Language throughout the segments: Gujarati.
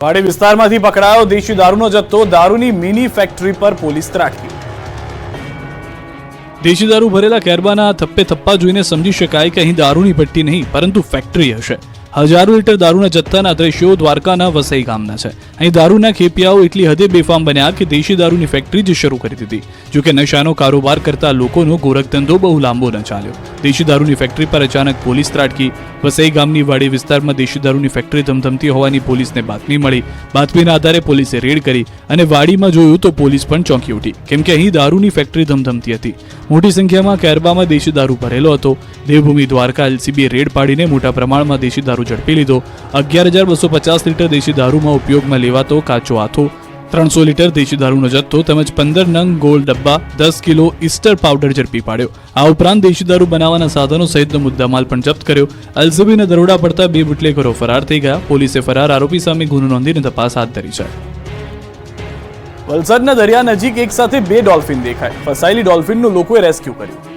વાડી વિસ્તારમાંથી પકડાયો દેશી દારૂનો જથ્થો, દારૂની મિની ફેક્ટરી પર પોલીસ ત્રાટકી। દેશી દારૂ ભરેલા કેરબાના થપ્પે થપ્પા જોઈને સમજી શકાય કે અહીં દારૂની ભટ્ટી નહીં પરંતુ ફેક્ટરી હશે। હજારો લીટર દારૂના જથ્થાના દ્રશ્યો દ્વારકાના વસઈ ગામના છે। અહીં દારૂના ખેપિયાઓ એટલી હદે બેફામ બન્યા કે દેશી દારૂની ફેક્ટરી જ શરૂ કરી દીધી। જોકે નશાનો કારોબાર કરતા લોકોનો ગોરખધંધો બહુ લાંબો ન ચાલ્યો। દેશી દારૂની ફેક્ટરી પર અચાનક પોલીસ ત્રાટકી। વસઈ ગામની વાડી વિસ્તારમાં દેશી દારૂની ફેક્ટરી ધમધમતી હોવાની પોલીસને બાતમી મળી। બાતમીના આધારે પોલીસે રેડ કરી અને વાડીમાં જોયું તો પોલીસ પણ ચોંકી ઉઠી, કેમ કે અહીં દારૂની ફેક્ટરી ધમધમતી હતી। મોટી સંખ્યામાં કેરબામાં દેશી દારૂ ભરેલો હતો। દેવભૂમિ દ્વારકા એલસીબીએ રેડ પાડીને મોટા પ્રમાણમાં દેશી દારૂ ઝડપી લીધો। 11,250 લીટર દેશી દારૂમાં ઉપયોગમાં લેવાતો કાચો આથો, 300 લીટર દેશી દારૂનો જથ્થો તેમજ 15 નંગ ગોળ ડબ્બા, 10 કિલો ઈસ્ટર પાવડર ઝડપી પાડ્યો। આ ઉપરાંત દેશી દારૂ બનાવવાના સાધનો સહિતનો મુદ્દામાલ પણ જપ્ત કર્યો। એલસીબીના દરોડા પડતા 2 બુટલેગરો ફરાર થઈ ગયા। પોલીસે ફરાર આરોપી સામે ગુનો નોંધીને તપાસ હાથ ધરી છે। વલસાડના દરિયા નજીક એક સાથે 2 ડોલ્ફિન દેખાય। ફસાયેલી ડોલ્ફિનનું લોકોએ રેસ્ક્યુ કર્યું।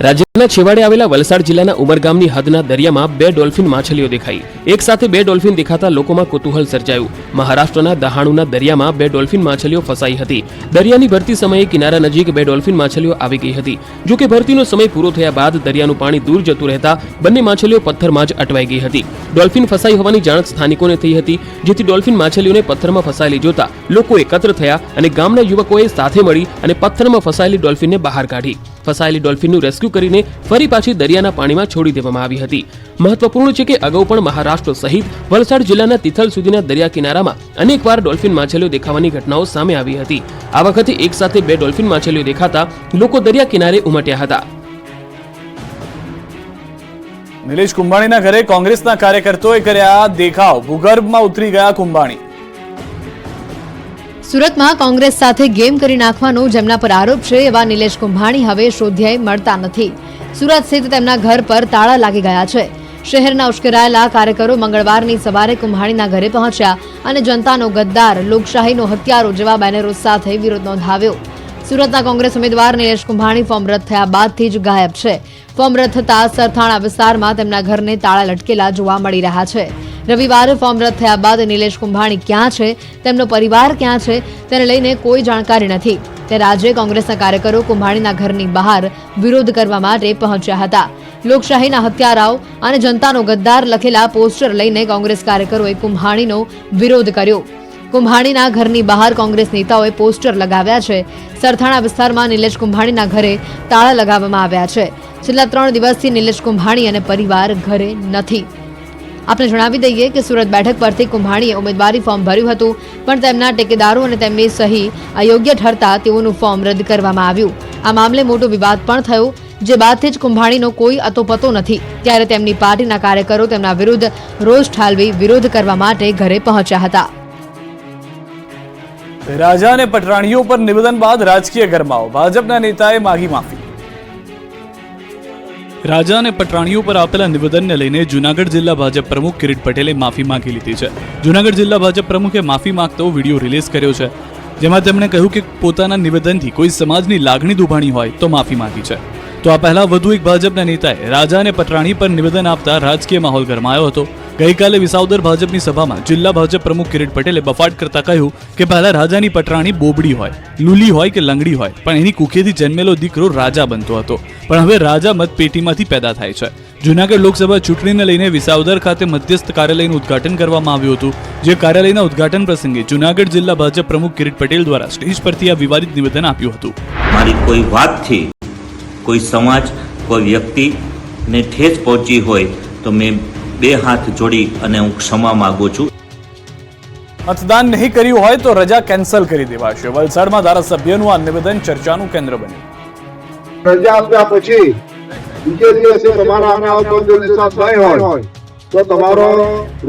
રાજ્યના છેવાડે આવેલા વલસાડ જિલ્લાના ઉમરગામની હદના દરિયામાં 2 ડોલ્ફિન માછલીઓ દેખાઈ। એક સાથે 2 ડોલ્ફિન દેખાતા લોકોમાં કુતૂહલ સર્જાયું। મહારાષ્ટ્રના દહાણુના દરિયામાં 2 ડોલ્ફિન માછલીઓ ફસાઈ હતી। દરિયાની ભરતી સમયે કિનારા નજીક 2 ડોલ્ફિન માછલીઓ આવી ગઈ હતી। જો કે ભરતીનો સમય પૂરો થયા બાદ દરિયાનું પાણી દૂર જતું રહેતા બંને માછલીઓ પથ્થરમાં જ અટવાઈ ગઈ હતી। ડોલ્ફિન ફસાઈ હોવાની જાણ સ્થાનિકોને થઈ હતી, જેથી ડોલ્ફિન માછલીઓને પથ્થરમાં ફસાયેલી જોતા લોકો એકત્ર થયા અને ગામના યુવકોએ સાથે મળી અને પથ્થરમાં ફસાયેલી ડોલ્ફિનને બહાર કાઢી। ફસાયેલી ડોલ્ફિનનું રેસ્ક્યુ કરીને ફરી પાછી દરિયાના પાણીમાં છોડી દેવામાં આવી હતી। મહત્વપૂર્ણ છે કે અગાઉ પણ મહારાષ્ટ્ર સહિત વલસાડ જિલ્લાના તિથલ સુધીના દરિયા કિનારામાં અનેકવાર ડોલ્ફિન માછલીઓ દેખાવાની ઘટનાઓ સામે આવી હતી। આ વખતે એક સાથે 2 ડોલ્ફિન માછલીઓ દેખાતા લોકો દરિયા કિનારે ઉમટ્યા હતા। નિલેશ કુંભાણીના ઘરે કોંગ્રેસના કાર્યકર્તાઓએ કર્યા દેખાવ, ભૂગર્ભમાં ઉતરી ગયા કુંભાણી। સુરતમાં કોંગ્રેસ સાથે ગેમ કરી નાખવાનો જેમના પર આરોપ છે એવા નિલેશ કુંભાણી હવે શોધ્યાય મળતા નથી। સુરત સ્થિત તેમના ઘર પર તાળા લાગી ગયા છે। શહેરના ઉશ્કેરાયેલા કાર્યકરો મંગળવારની સવારે કુંભાણીના ઘરે પહોંચ્યા અને જનતાનો ગદ્દાર, લોકશાહીનો હત્યારો જેવા બેનરો સાથે વિરોધ નોંધાવ્યો। સુરતના કોંગ્રેસ ઉમેદવાર નિલેશ કુંભાણી ફોર્મ રદ થયા બાદથી જ ગાયબ છે। ફોર્મ રદ થતા સરથાણા વિસ્તારમાં તેમના ઘરને તાળા લટકેલા જોવા મળી રહ્યા છે। રવિવારે ફોર્મ રદ થયા બાદ નિલેશ કુંભાણી ક્યાં છે, તેમનો પરિવાર ક્યાં છે તેને લઈને કોઈ જાણકારી નથી। ત્યારે આજે કોંગ્રેસના કાર્યકરો કુંભાણીના ઘરની બહાર વિરોધ કરવા માટે પહોંચ્યા હતા। લોકશાહીના હત્યારાઓ અને જનતાનો ગદ્દાર લખેલા પોસ્ટર લઈને કોંગ્રેસ કાર્યકરોએ કુંભાણીનો વિરોધ કર્યો। કુંભાણીના ઘરની બહાર કોંગ્રેસ નેતાઓએ પોસ્ટર લગાવ્યા છે। સરથાણા વિસ્તારમાં નિલેશ કુંભાણીના ઘરે તાળા લગાવવામાં આવ્યા છે। છેલ્લા 3 દિવસથી નિલેશ કુંભાણી અને પરિવાર ઘરે નથી। આપણે જણાવી દઈએ કે સુરત બેઠક પરથી કુંભાણીએ ઉમેદવારી ફોર્મ ભર્યું હતું, પણ તેમના ટેકેદારો અને તેમની સહી અયોગ્ય ઠરતા તેઓનું ફોર્મ રદ કરવામાં આવ્યું। આ મામલે મોટો વિવાદ પણ થયો, જે બાદથી જ કુંભાણીનો કોઈ અતોપતો નથી। ત્યારે તેમની પાર્ટીના કાર્યકરો તેમના વિરુદ્ધ રોષ ઠાલવી વિરોધ કરવા માટે ઘરે પહોંચ્યા હતા। રાજા અને પટરાણીઓ પર નિવેદન બાદ રાજકીય ગરમાવો, ભાજપના નેતાએ માગી માફી। રાજા અને પટરાણીઓ પર આપેલા નિવેદનને લઈને જૂનાગઢ જિલ્લા ભાજપ પ્રમુખ કિરીટ પટેલે માફી માંગી લીધી છે। જૂનાગઢ જિલ્લા ભાજપ પ્રમુખે માફી માંગતો વિડીયો રિલીઝ કર્યો છે, જેમાં તેમણે કહ્યું કે પોતાના નિવેદનથી કોઈ સમાજની લાગણી દુભાણી હોય તો માફી માંગી છે। તો આ પહેલા વધુ એક ભાજપના નેતાએ રાજા અને પટરાણી પર નિવેદન આપતા રાજકીય માહોલ ગરમાયો હતો। ગઈકાલે વિસાવદર ભાજપની સભામાં જિલ્લા ભાજપ પ્રમુખ કિરીટ પટેલે બફાટ કરતા કહ્યું કે પહેલા રાજાની પટરાણી બોબડી હોય, લૂલી હોય કે લંગડી હોય, પણ એની કુખેથી જન્મેલો દીકરો રાજા બનતો હતો, પણ હવે રાજા મતપેટીમાંથી પેદા થાય છે। જૂનાગઢ લોકસભા ચૂંટણીને લઈને વિસાવદર ખાતે મધ્યસ્થ કાર્યાલયનું ઉદ્ઘાટન કરવામાં આવ્યું હતું, જે કાર્યાલયના ઉદ્ઘાટન પ્રસંગે જૂનાગઢ જિલ્લા ભાજપ પ્રમુખ કિરીટ પટેલ દ્વારા સ્ટેજ પરથી આ વિવાદિત નિવેદન આપ્યું હતું। મારી કોઈ વાતથી કોઈ સમાજ, કોઈ વ્યક્તિને ઠેસ પહોંચી હોય તો મેં 2 હાથ જોડી અને હું ક્ષમા માંગુ છું। મતદાન નહીં કર્યું હોય તો રજા કેન્સલ કરી દેવાશે। વલસાડમાં ધારાસભ્યનું આ નિવેદન ચર્ચાનું કેન્દ્ર બન્યું। રજા આપ્યા પછી બીજે દિવસે તમારા આને આવતો નિશાન નહીં હોય તો તમારો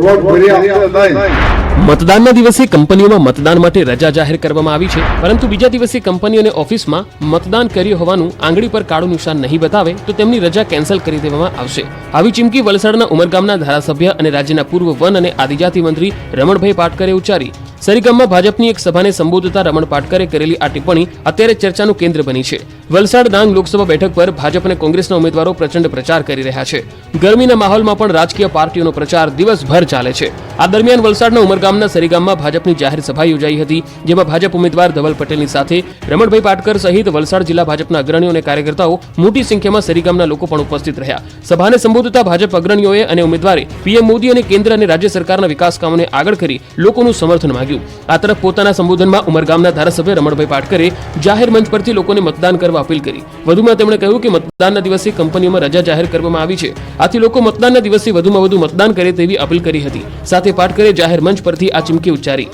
રોડ ભરી આપશે નહીં। મતદાનના દિવસે કંપનીઓમાં મતદાન માટે રજા જાહેર કરવામાં આવી છે, પરંતુ બીજા દિવસે કંપનીઓ અને ઓફિસમાં મતદાન કર્યું હોવાનું આંગળી પર કાળું નિશાન નહીં બતાવે તો તેમની રજા કેન્સલ કરી દેવામાં આવશે। આવી ચીમકી વલસાડના ઉમરગામના ધારાસભ્ય અને રાજ્યના પૂર્વ વન અને આદિજાતિ મંત્રી રમણભાઈ પાટકરે ઉચ્ચારી। સરીગામમાં ભાજપની એક સભાને સંબોધતા રમણ પાટકરે કરેલી આ ટિપ્પણી અત્યારે ચર્ચાનું કેન્દ્ર બની છે। વલસાડ ડાંગ લોકસભા બેઠક પર ભાજપ અને કોંગ્રેસના ઉમેદવારો પ્રચંડ પ્રચાર કરી રહ્યા છે. ગરમીના માહોલમાં પણ રાજકીય પાર્ટીઓનો પ્રચાર દિવસભર ચાલે છે. આ દરમિયાન વલસાડના ઉમરગામના સરીગામમાં ભાજપની જાહેર સભા યોજાઈ હતી, જેમાં ભાજપ ઉમેદવાર ધવલ પટેલની સાથે રમણભાઈ પાટકર સહિત વલસાડ જિલ્લા ભાજપના અગ્રણીઓ અને કાર્યકર્તાઓ મોટી સંખ્યામાં સરીગામના લોકો પણ ઉપસ્થિત રહ્યા. સભાને સંબોધતા ભાજપ અગ્રણીઓએ અને ઉમેદવારે પીએમ મોદી અને કેન્દ્ર અને રાજ્ય સરકારના વિકાસ કામોને આગળ કરી લોકોનું સમર્થન માંગ્યું. આ તરફ પોતાના સંબોધનમાં ઉમરગામના ધારાસભ્ય રમણભાઈ પાટકરે જાહેર મંચ પરથી લોકોને મતદાન કરવા અપીલ કરી. વધુમાં તેમણે કહ્યું કે મતદાનના દિવસે કંપનીઓમાં રજા જાહેર કરવામાં આવી છે, આથી લોકો મતદાનના દિવસે વધુમાં વધુ મતદાન કરે તેવી અપીલ કરી હતી. સાથે પાટકરે જાહેર મંચ પરથી આ ચીમકી ઉચ્ચારી.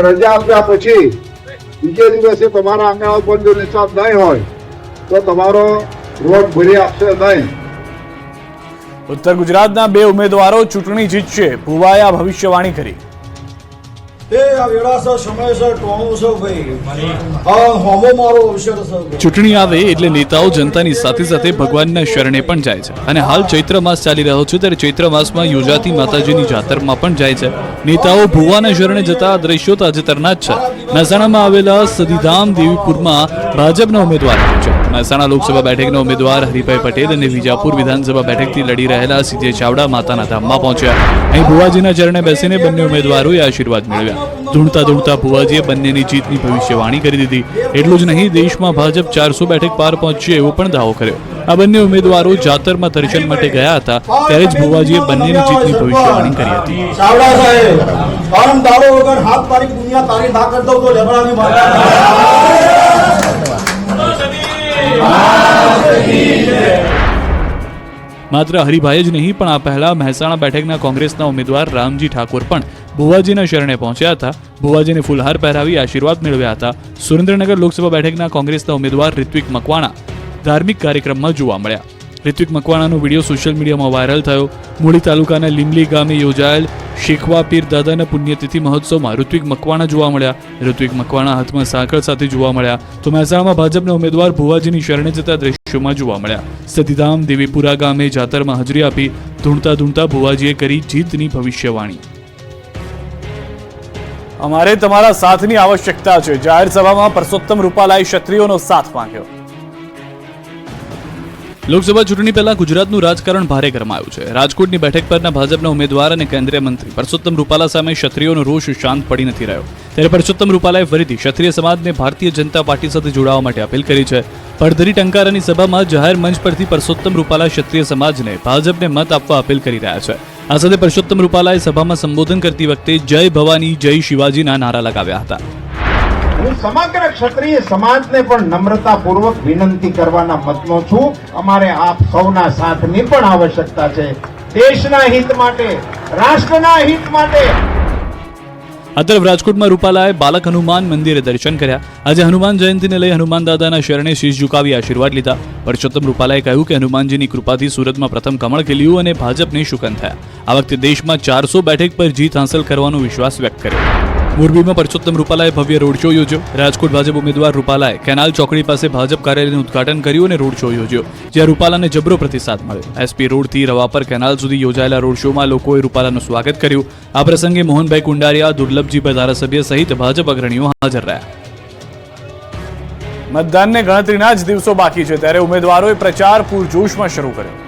રજા આપ્યા પછી બીજે દિવસે તમારા આંગણા ઉપર જો નિશાન નહીં હોય તો તમારો વોટ ભરી આપશે નહીં. ઉત્તર ગુજરાતના બે ઉમેદવારો ચૂંટણી જીતશે, ભુવાએ આ ભવિષ્યવાણી કરી. ચૂંટણી આવે એટલે નેતાઓ જનતાની સાથે સાથે ભગવાનના શરણે પણ જાય છે. અને હાલ ચૈત્ર માસ ચાલી રહ્યો છે, ત્યારે ચૈત્ર માસમાં યોજાતી માતાજીની જાતરમાં પણ જાય છે. નેતાઓ ભુવાના શરણે જતા દ્રશ્યો તાજેતરના જ છે. મહેસાણામાં આવેલા સદીધામ દેવીપુરમાં ભાજપના ઉમેદવાર છે. મહેસાણા લોકસભા બેઠકના ઉમેદવાર હરિભાઈ પટેલ અને વિજાપુર વિધાનસભા બેઠકથી લડી રહેલા સીજે ચાવડા માતાના ધામમાં પહોંચ્યા. અહીં ભુવાજીના ચરણે બેસીને બંને ઉમેદવારોએ આશીર્વાદ મેળવ્યા. ધૂણતા ધૂણતા ભુવાજીએ બંનેની જીતની ભવિષ્યવાણી કરી દીધી. એટલું જ નહીં, દેશમાં ભાજપ 400 બેઠક પાર પહોંચશે એવો પણ દાવો કર્યો. આ બંને ઉમેદવારો જાતરમાં દર્શન માટે ગયા હતા, ત્યારે જ ભુવાજીએ બંનેની જીતની ભવિષ્યવાણી કરી હતી. માત્ર હરિભાઈ જ નહીં, પણ આ પહેલા મહેસાણા બેઠકના કોંગ્રેસના ઉમેદવાર રામજી ઠાકોર પણ ભુવાજીના શરણે પહોંચ્યા હતા. ભુવાજીને ફૂલહાર પહેરાવી આશીર્વાદ મેળવ્યા હતા. સુરેન્દ્રનગર લોકસભા બેઠકના કોંગ્રેસના ઉમેદવાર રિત્વિક મકવાણા ધાર્મિક કાર્યક્રમમાં જોવા મળ્યા. રિત્વિક મકવાણાનો વિડીયો સોશિયલ મીડિયામાં વાયરલ થયો. મૂળી તાલુકાના લીમલી ગામે યોજાયેલ શેખવા પીર દાદાના પુણ્યતિથિ મહોત્સવમાં ઋત્વિક મકવાણા જોવા મળ્યા. ઋત્વિક મકવાણા હાથમાં સાંકળ સાથે જોવા મળ્યા. તો મહેસાણામાં ભાજપના ઉમેદવાર ભુવાજીની શરણે જતા દ્રશ્યોમાં જોવા મળ્યા. સતીધામ દેવીપુરા ગામે જાતરમાં હાજરી આપી ધૂણતા ધૂણતા ભુવાજીએ કરી જીતની ભવિષ્યવાણી. અમારે તમારા સાથની આવશ્યકતા છે. જાહેર સભામાં પરસોત્તમ રૂપાલાએ ક્ષત્રિયોનો સાથ માંગ્યો. લોકસભા ચૂંટણી પહેલા ગુજરાતનું રાજકારણ ભારે ગરમાયું છે. રાજકોટની બેઠક પરના ભાજપના ઉમેદવાર અને કેન્દ્રીય મંત્રી પરસોત્તમ રૂપાલા સામે ક્ષત્રિયોનો રોષ શાંત પડી નથી રહ્યો. ત્યારે પરસોત્તમ રૂપાલાએ ફરીથી ક્ષત્રિય સમાજને ભારતીય જનતા પાર્ટી સાથે જોડાવા માટે અપીલ કરી છે. પડધરી ટંકારાની સભામાં જાહેર મંચ પરથી પરસોત્તમ રૂપાલા ક્ષત્રિય સમાજને ભાજપને મત આપવા અપીલ કરી રહ્યા છે. આ સાથે પરસોત્તમ રૂપાલાએ સભામાં સંબોધન કરતી વખતે જય ભવાની જય શિવાજીના નારા લગાવ્યા હતા. હું સમગ્ર ક્ષત્રિય સમાજને પણ નમ્રતાપૂર્વક વિનંતી કરવાના મતનો છું. અમારે આપ સૌના સાથની પણ આવશ્યકતા છે, દેશના હિત માટે, રાષ્ટ્રના હિત માટે. આ તરફ રાજકોટમાં રૂપાલાએ બાલક હનુમાન મંદિરે દર્શન કર્યા. આજે હનુમાન જયંતિને લઈ હનુમાન દાદાના શરણે શીશ ઝુકાવી આશીર્વાદ લીધા. પરસોત્તમ રૂપાલાએ કહ્યું કે હનુમાનજીની કૃપાથી સુરતમાં પ્રથમ કમળ ખીલ્યું અને ભાજપને શુકન થયા. આ વખતે દેશમાં 400 બેઠક પર જીત હાંસલ કરવાનો વિશ્વાસ વ્યક્ત કર્યો. મોરબીમાં પરસોત્તમ રૂપાલાએ ભવ્ય રોડ શો યોજ્યો. રાજકોટ ભાજપ ઉમેદવાર રૂપાલાએ કેનાલ ચોકડી પાસે ભાજપ કાર્યાલયનું ઉદઘાટન કર્યું અને રોડ શો યોજ્યો, જ્યાં રૂપાલાને જબરો પ્રતિસાદ મળ્યો. એસપી રોડથી રવાપર કેનાલ સુધી યોજાયેલા રોડ શોમાં લોકોએ રૂપાલાનું સ્વાગત કર્યું. આ પ્રસંગે મોહનભાઈ કુંડારિયા, દુર્લભજીભાઈ ધારાસભ્ય સહિત ભાજપ અગ્રણીઓ હાજર રહ્યા. મતદાનને ગણતરીના જ દિવસો બાકી છે, ત્યારે ઉમેદવારોએ પ્રચાર પૂરજોશમાં શરૂ કર્યો.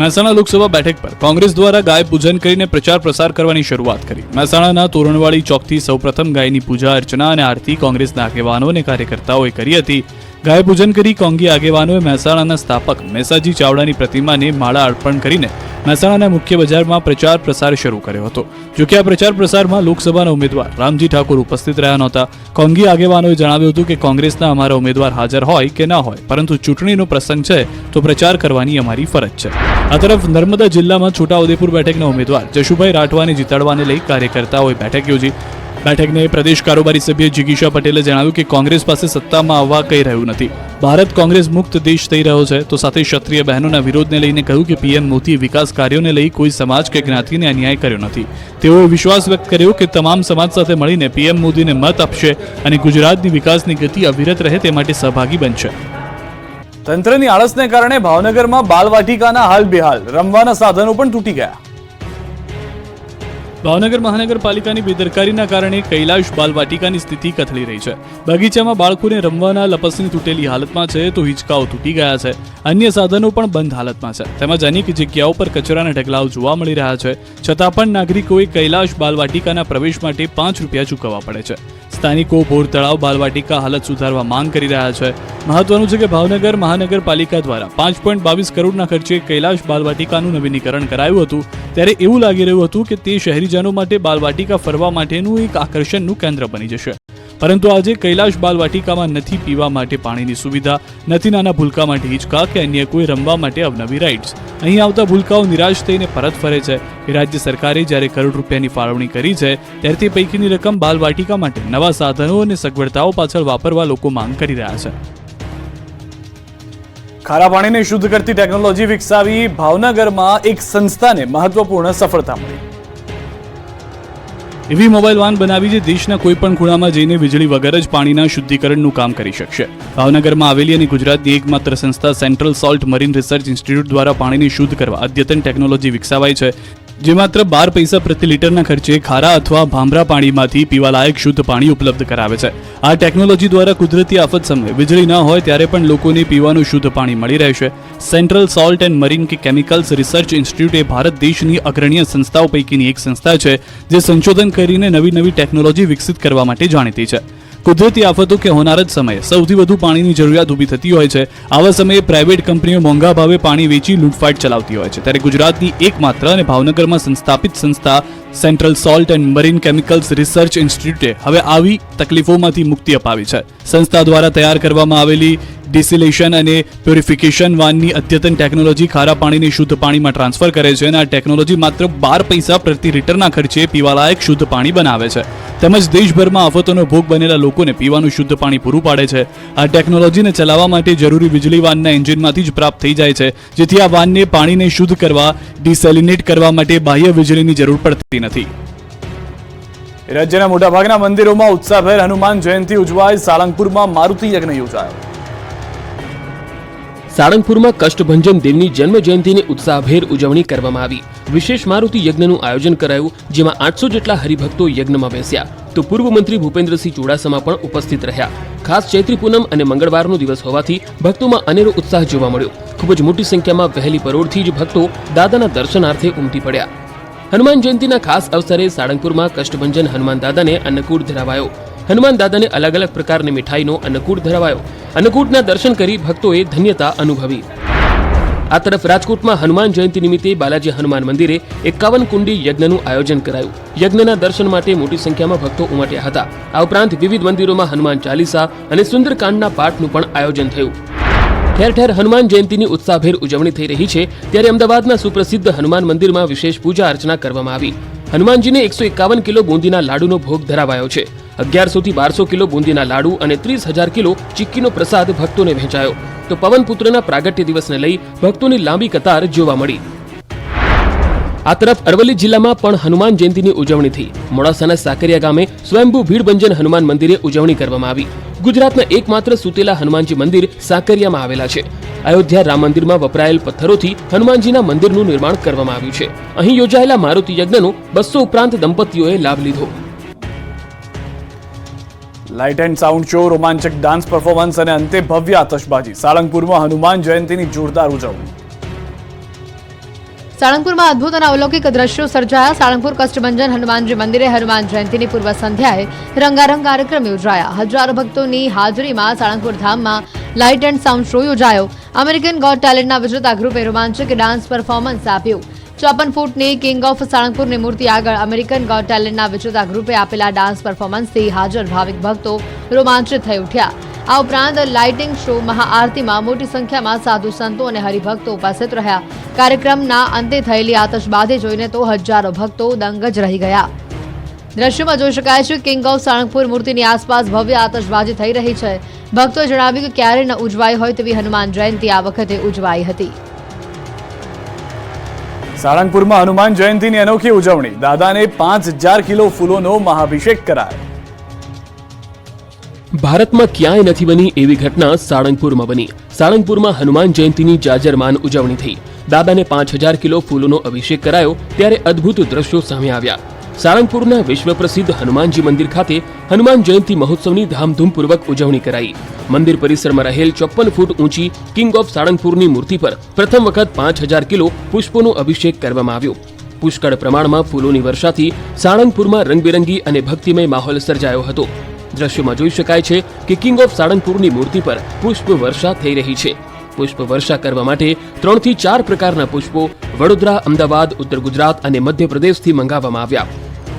મહેસાણા લોકસભા બેઠક પર કોંગ્રેસ દ્વારા ગાય પૂજન કરીને પ્રચાર પ્રસાર કરવાની શરૂઆત કરી. મહેસાણાના તોરણવાડી ચોકથી સૌપ્રથમ ગાયની પૂજા અર્ચના અને આરતી કોંગ્રેસના આગેવાનો અને કાર્યકર્તાઓએ કરી હતી. ગાય પૂજન કરી કોંગી આગેવાનોએ મહેસાણાના સ્થાપક મેસાજી ચાવડાની પ્રતિમાને માળા અર્પણ કરીને મહેસાણાના મુખ્ય બજારમાં પ્રચાર પ્રસાર શરૂ કર્યો હતો. જોકે આ પ્રચાર પ્રસારમાં લોકસભાના ઉમેદવાર રામજી ઠાકોર ઉપસ્થિત રહ્યા નહોતા. કોંગી આગેવાનોએ જણાવ્યું હતું કે કોંગ્રેસના અમારા ઉમેદવાર હાજર હોય કે ન હોય, પરંતુ ચૂંટણીનો પ્રસંગ છે તો પ્રચાર કરવાની અમારી ફરજ છે. આ તરફ નર્મદા જિલ્લામાં છોટાઉદેપુર બેઠકના ઉમેદવાર જશુભાઈ રાઠવાને જીતાડવાને લઈ કાર્યકર્તાઓએ બેઠક યોજી. બેઠકને પ્રદેશ કારોબારી સભ્ય જિગીશા પટેલે જણાવ્યું કે કોંગ્રેસ પાસે સત્તામાં આવવા કંઈ રહ્યું નથી. ભારત કોંગ્રેસ મુક્ત દેશ થઈ રહ્યો છે. તો સાથે ક્ષત્રિય બહેનોના વિરોધને લઈને કહ્યું કે પીએમ મોદી વિકાસ કાર્યોને લઈ કોઈ સમાજ કે જ્ઞાતિને અન્યાય કર્યો નથી. તેઓએ વિશ્વાસ વ્યક્ત કર્યો કે તમામ સમાજ સાથે મળીને પીએમ મોદીને મત આપશે અને ગુજરાતની વિકાસની ગતિ અવિરત રહે તે માટે સહભાગી બનશે. તંત્રની આળસને કારણે ભાવનગરમાં બાલવાટિકાના હાલ બેહાલ, રમવાના સાધનો પણ તૂટી ગયા. ભાવનગર મહાનગરપાલિકાની બેદરકારીના કારણે કૈલાશ બાલવાટિકાની સ્થિતિ કથળી રહી છે. બગીચામાં બાળકોને રમવાના લપસણી તૂટેલી હાલતમાં છે તો હિંચકાઓ તૂટી ગયા છે. અન્ય સાધનો પણ બંધ હાલતમાં છે. તેમજ અનેક જગ્યાઓ પર કચરાના ઢગલાઓ જોવા મળી રહ્યા છે. છતાં પણ નાગરિકોએ કૈલાશ બાલવાટિકાના પ્રવેશ માટે 5 રૂપિયા ચૂકવવા પડે છે. સ્થાનિકો બોર તળાવ બાલવાટિકા હાલત સુધારવા માંગ કરી રહ્યા છે. મહત્વનું છે કે ભાવનગર મહાનગરપાલિકા દ્વારા 5.22 કરોડના ખર્ચે કૈલાશ બાલવાટિકાનું નવીનીકરણ કરાયું હતું. ત્યારે એવું લાગી રહ્યું હતું કે તે શહેરીજનો માટે બાલવાટિકા ફરવા માટેનું એક આકર્ષણનું કેન્દ્ર બની જશે. પરંતુ આજે કૈલાશ બાલવાટિકામાં નથી પીવા માટે પાણીની સુવિધા, નથી નાના ભૂલકા માટે હિંચકા કે અન્ય કોઈ રમવા માટે અવનવી રાઇડ્સ. અહીં આવતા ભૂલકાઓ નિરાશ થઈને પરત ફરે છે. રાજ્ય સરકારે જ્યારે કરોડ રૂપિયાની ફાળવણી કરી છે ત્યારે તે પૈકીની રકમ બાલવાટિકા માટે નવા સાધનો અને સગવડતાઓ પાછળ વાપરવા લોકો માંગ કરી રહ્યા છે. ખારા પાણીને શુદ્ધ કરતી ટેકનોલોજી વિકસાવી ભાવનગરમાં એક સંસ્થાને મહત્વપૂર્ણ સફળતા મળી. એવી મોબાઈલ વાન બનાવી જે દેશના કોઈ પણ ખૂણામાં જઈને વીજળી વગર જ પાણીના શુદ્ધિકરણનું કામ કરી શકશે. ભાવનગરમાં આવેલી અને ગુજરાતની એકમાત્ર સંસ્થા central salt marine research institute દ્વારા પાણીને શુદ્ધ કરવા અદ્યતન ટેકનોલોજી વિકસાવાઈ છે, જે માત્ર 12 પૈસા પ્રતિ લીટરના ખર્ચે ખારા અથવા ભામરા પાણીમાંથી પીવાલાયક શુદ્ધ પાણી ઉપલબ્ધ કરાવે છે. આ ટેકનોલોજી દ્વારા કુદરતી આફત સમયે વીજળી ન હોય ત્યારે પણ લોકોને પીવાનું શુદ્ધ પાણી મળી રહેશે. Central salt and marine chemicals research institute એ ભારત દેશની અગ્રણીય સંસ્થાઓ પૈકીની એક સંસ્થા છે જે સંશોધન કરીને નવી ટેકનોલોજી વિકસિત કરવા માટે જાણીતી છે. કુદરતી આફતો કે હોનારત સમયે સૌથી વધુ પાણીની જરૂરિયાત ઊભી થતી હોય છે. આવા સમયે પ્રાઇવેટ કંપનીઓ મોંઘા ભાવે પાણી વેચી લૂંટફાટ ચલાવતી હોય છે. ત્યારે ગુજરાતની એકમાત્ર અને ભાવનગરમાં સંસ્થાપિત સંસ્થા central salt and marine chemicals research ઇન્સ્ટિટ્યૂટે હવે આવી તકલીફોમાંથી મુક્તિ અપાવી છે. સંસ્થા દ્વારા તૈયાર કરવામાં આવેલી ડિસિલેશન અને પ્યોરિફિકેશન વાનની અદ્યતન ટેકનોલોજી ખારા પાણીને શુદ્ધ પાણીમાં ટ્રાન્સફર કરે છે અને આ ટેકનોલોજી માત્ર 12 પૈસા પ્રતિ લીટરના ખર્ચે પીવાલાયક શુદ્ધ પાણી બનાવે છે. તેમજ દેશભરમાં આફતોનો ભોગ બનેલા લોકોને પીવાનું શુદ્ધ પાણી પૂરું પાડે છે. આ ટેકનોલોજીને ચલાવવા માટે જરૂરી વીજળી વાનના એન્જિનમાંથી જ પ્રાપ્ત થઈ જાય છે, જેથી આ વાનને પાણીને શુદ્ધ કરવા, ડિસેલિનેટ કરવા માટે બાહ્ય વીજળીની જરૂર પડતી નથી. રાજ્યના મોટાભાગના મંદિરોમાં ઉત્સાહભેર હનુમાન જયંતિ ઉજવાય. સાળંગપુરમાં મારુતિ યજ્ઞ યોજાયો. સાળંગપુરમાં કષ્ટભંજન દેવની જન્મ જયંતિની ઉત્સાહભેર ઉજવણી કરવામાં આવી. વિશેષ મારુતિ યજ્ઞનું આયોજન કરાયું, જેમાં 800 જેટલા હરિભક્તો યજ્ઞમાં બેસ્યા. તો પૂર્વ મંત્રી ભૂપેન્દ્રસિંહ ચુડાસમા પણ ઉપસ્થિત રહ્યા. ખાસ ચૈત્રી પૂનમ અને મંગળવારનો દિવસ હોવાથી ભક્તોમાં અનેરો ઉત્સાહ જોવા મળ્યો. ખૂબ જ મોટી સંખ્યામાં વહેલી પરોઢથી જ ભક્તો દાદાના દર્શનાર્થે ઉમટી પડ્યા. હનુમાન જયંતિના ખાસ અવસરે સાળંગપુરમાં કષ્ટભંજન હનુમાન દાદાને અન્નકૂટ ધરાવાયો. હનુમાન દાદાને અલગ અલગ પ્રકારની મીઠાઈનો અન્નકૂટ ધરાવાયો. અન્નકૂટના દર્શન કરી ભક્તોએ ધન્યતા અનુભવી. આ તરફ રાજકોટમાં હનુમાન જયંતિ નિમિત્તે બાલાજી હનુમાન મંદિરે 51 કુંડી યજ્ઞનું આયોજન કરાયું. યજ્ઞના દર્શન માટે મોટી સંખ્યામાં ભક્તો ઉમટ્યા હતા. આ ઉપરાંત વિવિધ મંદિરોમાં હનુમાન ચાલીસા અને સુંદરકાંડના પાઠનું પણ આયોજન થયું. ઠેર ઠેર હનુમાન જયંતિની ઉત્સાહભેર ઉજવણી થઈ રહી છે, ત્યારે અમદાવાદના સુપ્રસિદ્ધ હનુમાન મંદિરમાં વિશેષ પૂજા અર્ચના કરવામાં આવી. હનુમાનજીને 151 કિલો બુંદીના લાડુનો ભોગ ધરાવાયો છે. 1100 થી 1200 કિલો બુંદીના લાડુ અને 30,000 કિલો ચીક્કીનો પ્રસાદ ભક્તોને વહેંચાયો. તો પવનપુત્રના પ્રાગટ્ય દિવસને લઈ ભક્તોની લાંબી કતાર જોવા મળી. આ તરફ અરવલ્લી જિલ્લામાં પણ હનુમાન જયંતિની ઉજવણી થઈ. મોડાસાના સાકરિયા ગામે સ્વયંભૂ ભીડભંજન હનુમાન મંદિરે ઉજવણી કરવામાં આવી. ગુજરાતના એકમાત્ર સુતેલા હનુમાનજી મંદિર સાકરિયામાં આવેલા છે. અયોધ્યા રામ મંદિરમાં વપરાયેલ પથ્થરોથી હનુમાનજીના મંદિરનું નિર્માણ કરવામાં આવ્યું છે. અહીં યોજાયેલા મારુતિ યજ્ઞનો 200 ઉપરાંત દંપતીઓએ લાભ લીધો. લાઇટ એન્ડ સાઉન્ડ શો, રોમાંચક ડાન્સ પરફોર્મન્સ અને અંતે ભવ્ય આતશબાજી. સાળંગપુરમાં હનુમાન જયંતિની જોરદાર ઉજવણી. સાળંગપુરમાં અદ્ભુત અને અલૌકિક દ્રશ્યો સર્જાયા. સાળંગપુર કષ્ટભંજન હનુમાનજી મંદિરે હનુમાન જયંતિની પૂર્વ સંધ્યાએ રંગારંગ કાર્યક્રમ યોજાયા. હજારો ભક્તોની હાજરીમાં સાળંગપુર ધામમાં લાઇટ એન્ડ સાઉન્ડ શો યોજાયો. અમેરિકન ગોટ ટેલેન્ટના વિજેતા ગ્રુપે રોમાંચક ડાન્સ પરફોર્મન્સ આપ્યું. 54 ફૂટની કિંગ ઓફ સાળંગપુરની મૂર્તિ આગળ અમેરિકન ગોટ ટેલેન્ટના વિજેતા ગ્રુપે આપેલા ડાન્સ પરફોર્મન્સથી હાજર ભાવિક ભક્તો રોમાંચિત થઈ ઉઠ્યા. આ ઉપરાંત લાઇટિંગ શો, મહાઆરતીમાં મોટી સંખ્યામાં સાધુ સંતો અને હરિભક્તો ઉપસ્થિત રહ્યા. કાર્યક્રમના અંતે થયેલી આતશબાજી જોઈને તો હજારો ભક્તો દંગ જ રહી ગયા. દ્રશ્યોમાં જોઈ શકાય છે કિંગ ઓફ સાળંગપુર મૂર્તિની આસપાસ ભવ્ય આતશબાજી થઈ રહી છે. ભક્તોએ જણાવ્યું કે ક્યારે ન ઉજવાઈ હોય તેવી હનુમાન જયંતિ આ વખતે ઉજવાઈ હતી. સાળંગપુરમાં હનુમાન જયંતિની અનોખી ઉજવણી. દાદાને 5000 કિલો ફૂલોનો મહાભિષેક કરાયો. ભારતમાં ક્યાંય નથી બની એવી ઘટના સાળંગપુરમાં બની. સાળંગપુરમાં હનુમાન જયંતિની જાજરમાન ઉજવણી થઈ. દાદાને 5000 કિલો ફૂલોનો અભિષેક કરાયો ત્યારે અદ્ભુત દ્રશ્યો સામે આવ્યા. સાળંગપુરના વિશ્વ પ્રસિદ્ધ હનુમાનજી મંદિર ખાતે હનુમાન જયંતિ મહોત્સવની ધામધૂમપૂર્વક ઉજવણી કરાઈ. મંદિર પરિસરમાં રહેલ 54 ફૂટ ઊંચી કિંગ ઓફ સાળંગપુરની મૂર્તિ પર પ્રથમ વખત 5000 કિલો પુષ્પોનો અભિષેક કરવામાં આવ્યો. પુષ્કળ પ્રમાણમાં ફૂલોની વર્ષાથી સાળંગપુરમાં રંગબેરંગી અને ભક્તિમય માહોલ સર્જાયો હતો. દ્રશ્યોમાં જોઈ શકાય છે કે કિંગ ઓફ સાળંગપુરની મૂર્તિ પર પુષ્પ વર્ષા થઈ રહી છે. પુષ્પ વર્ષા કરવા માટે 3 થી 4 પ્રકારના પુષ્પો વડોદરા, અમદાવાદ, ઉત્તર ગુજરાત અને મધ્યપ્રદેશથી મંગાવવામાં આવ્યા.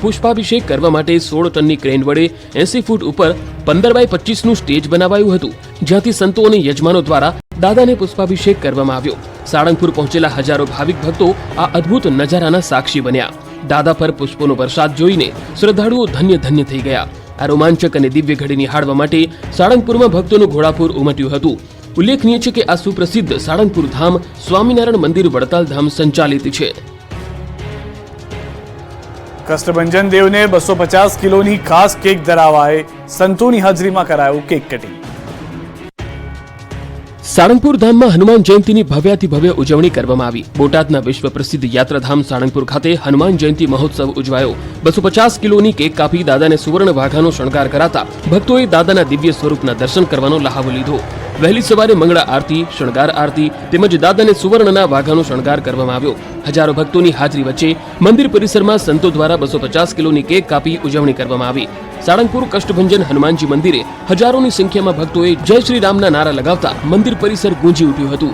પુષ્પાભિષેક કરવા માટે 16 ટનની ક્રેન વડે 80 ફૂટ ઉપર 15x25 નું સ્ટેજ બનાવાયું હતું, જ્યાંથી સંતો અને યજમાનો દ્વારા દાદાને પુષ્પાભિષેક કરવામાં આવ્યો. સાળંગપુર પહોંચેલા હજારો ભાવિક ભક્તો આ અદ્ભુત નજારાના સાક્ષી બન્યા. દાદા પર પુષ્પોનો વરસાદ જોઈને શ્રદ્ધાળુઓ ધન્ય ધન્ય થઈ ગયા. આ રોમાંચક અને દિવ્ય ઘડી નિહાળવા માટે સાળંગપુરમાં ભક્તોનું ઘોડાપુર ઉમટ્યું હતું. ઉલ્લેખનીય છે કે આ સુપ્રસિદ્ધ સાળંગપુર ધામ સ્વામિનારાયણ મંદિર વડતાલ ધામ સંચાલિત છે. કષ્ટભંજન દેવને 250 કિલોની ખાસ કેક ધરાવાય. સંતોની હાજરીમાં કરાયું કેક કટિંગ. સાળંગપુર ધામમાં હનુમાન જયંતિની ભવ્યાતિ ભવ્ય ઉજવણી કરવામાં આવી. બોટાદના વિશ્વ પ્રસિદ્ધ યાત્રાધામ સાળંગપુર ખાતે હનુમાન જયંતિ મહોત્સવ ઉજવાયો. 250 કિલોની કેક કાપી દાદાને સુવર્ણ વાઘાનો શણગાર કરાતા ભક્તોએ દાદાના દિવ્ય સ્વરૂપના દર્શન કરવાનો લહાવો લીધો. વહેલી સવારે મંગળા આરતી, શણગાર આરતી તેમજ દાદાને સુવર્ણના વાઘાનો શણગાર કરવામાં આવ્યો. હજારો ભક્તોની હાજરી વચ્ચે મંદિર પરિસરમાં સંતો દ્વારા 250 કિલોની કેક કાપી ઉજવણી કરવામાં આવી. સાળંગપુર કષ્ટભંજન હનુમાનજી મંદિરે હજારોની સંખ્યામાં ભક્તોએ જય શ્રી રામના નારા લગાવતા મંદિર પરિસર ગુંજી ઉઠ્યું હતું.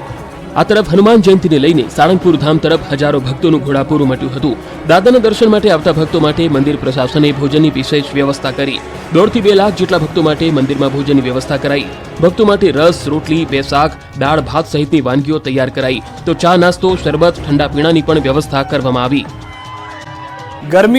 આ તરફ હનુમાન જયંતિને લઈને સાળંગપુર ધામ તરફ હજારો ભક્તોનું ઘોડાપુર ઉમટ્યું હતું. દાદાના દર્શન માટે આવતા ભક્તો માટે મંદિર પ્રશાસને ભોજનની વિશેષ વ્યવસ્થા કરી. 1.5 થી 2 લાખ જેટલા ભક્તો માટે મંદિરમાં ભોજનની વ્યવસ્થા કરાઈ. ભક્તો માટે રસ, રોટલી, 2 શાક, દાળ, ભાત સહિતની વાનગીઓ તૈયાર કરાઈ. તો ચા, નાસ્તો, શરબત, ઠંડા પીણાની પણ વ્યવસ્થા કરવામાં આવી. ગરમી